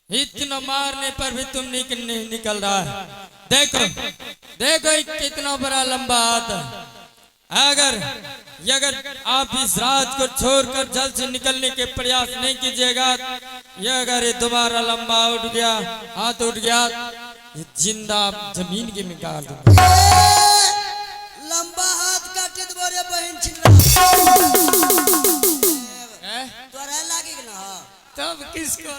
इतना मारने पर भी तुम निकल रहा है। देखो देखो कितना बड़ा लंबा हाथ है। अगर आप इस रात को छोड़कर जल्द से निकलने के प्रयास नहीं कीजिएगा, ये अगर ये दोबारा लंबा उठ गया, हाथ उठ गया, ये जिंदा जमीन के में गाड़ दूंगा। लंबा हाथ काटे तो बोरे बहन छिन तोरा लागे कि ना तब किसको?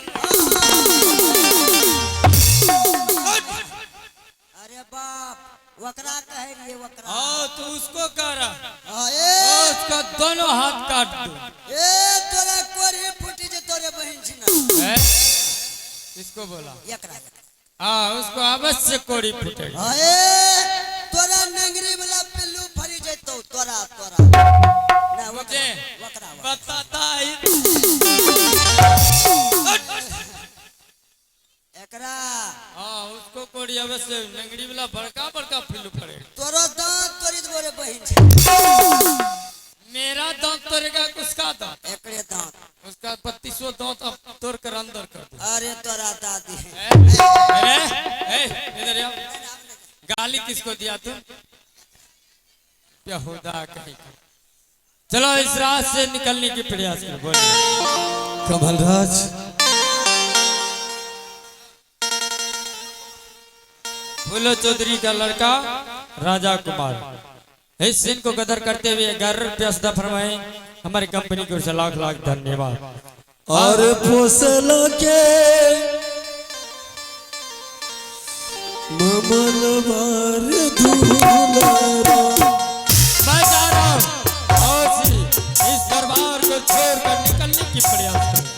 अरे बाप वकरा कहे रे वकरा। हाँ तो उसको कह रहा उसका दोनों हाथ काट दो। तोरा कोरी फूटी जे तोरे बहन छिन किसको बोला? एकरा हाँ उसको अवश्य कोरी फूटेगा। तोरा नंगरी वाला पिल्लू फरी जैतो तोरा ना मुझे बताता है एकरा। हाँ उसको कोरी अवश्य नंगरी वाला बड़का बड़का पिल्लू फरेगा। तोरा दांत तोरी तोरे बहन छिन। मेरा दांत तोड़ेगा किसका दांत? एकरे दांत उसका 32 दांत अब तोड़ कर अंदर कर दे। अरे तोरा दादी इधर आओ। गाली किसको दिया तुम? बेहुदा कहीं। चलो इस रात से निकलने की प्रयास करो। बोलिए कमलराज फूलो चौधरी का लड़का राजा कुमार इस सीन को कदर करते हुए 11 रुपया सदा फरमाए हमारी कंपनी की ओर से लाख लाख धन्यवाद। और फसलों के ममलवार धूलरा मैं जा रहा हूँ और इस दरबार को छोड़कर निकलने की प्रयास करो।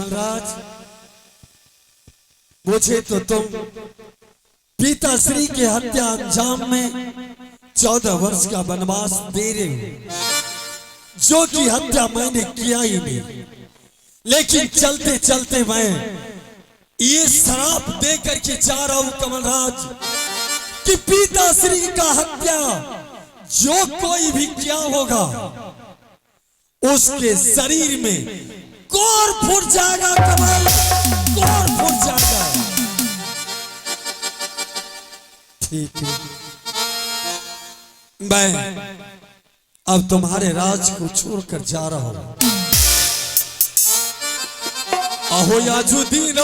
कमलराज, मुझे तो तुम पिताश्री के हत्या अंजाम में 14 वर्ष का वनवास दे रहे हो, जो कि हत्या मैंने किया ही नहीं। लेकिन चलते चलते मैं ये श्राप दे करके जा रहा हूं कमलराज कि पिताश्री का हत्या जो कोई भी किया होगा उसके शरीर में कोर फूट जाएगा, कमल कोर फूट जाएगा। ठीक है, मैं अब तुम्हारे राज को छोड़कर जा रहा हूं। अहो याजुद्दीन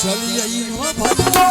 चलिए भाई।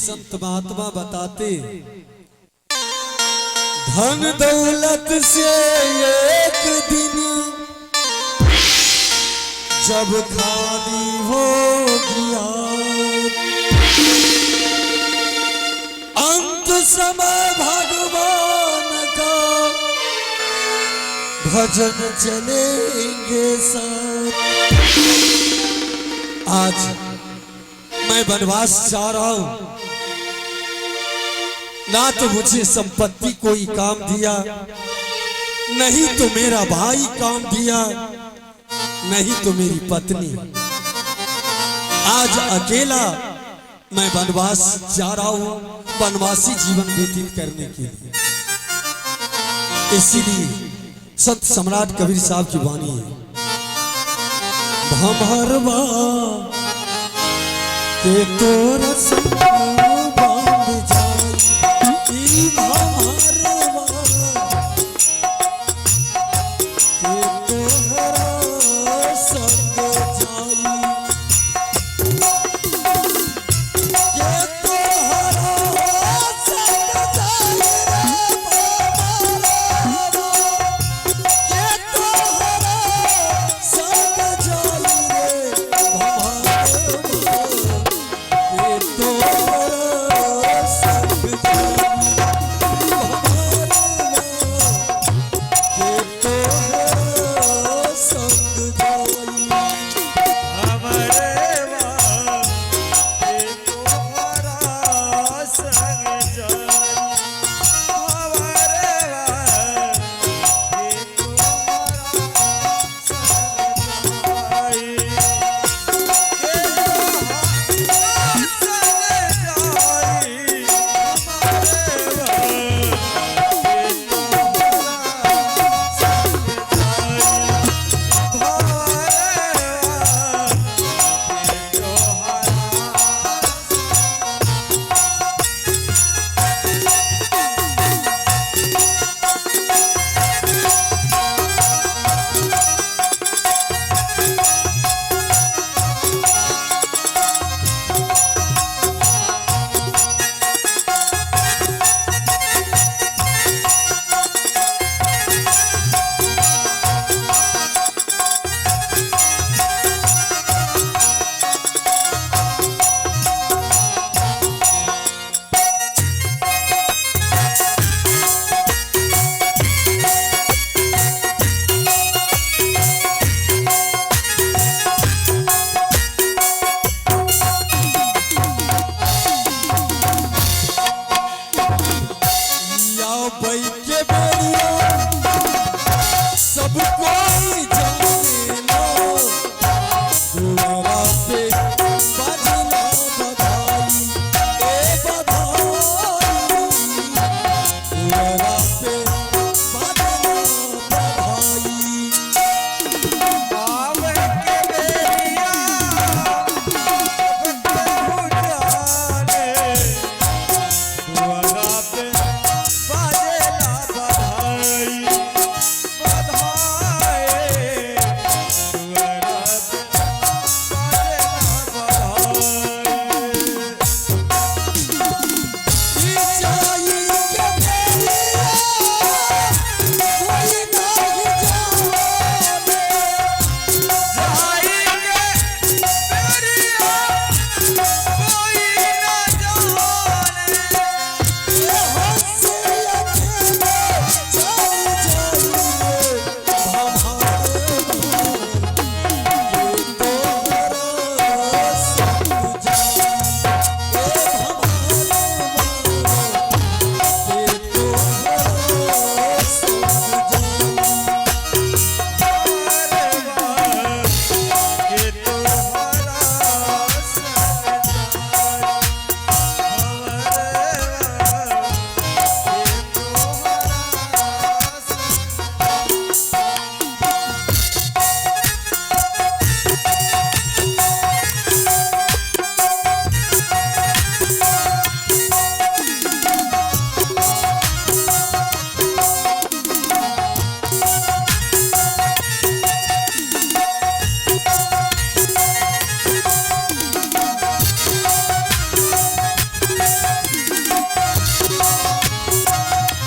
संत महात्मा बताते, धन दौलत से एक दिन जब खाली हो गया, अंत समय भगवान का भजन चलेंगे साथ। आज मैं वनवास जा रहा हूं, ना तो मुझे संपत्ति कोई काम दिया, नहीं तो मेरा भाई काम दिया, नहीं तो मेरी पत्नी। आज अकेला मैं वनवास जा रहा हूं, वनवासी जीवन व्यतीत करने के लिए। इसीलिए संत सम्राट कबीर साहब की वाणी है, भमरवा के तोरा तो बैठ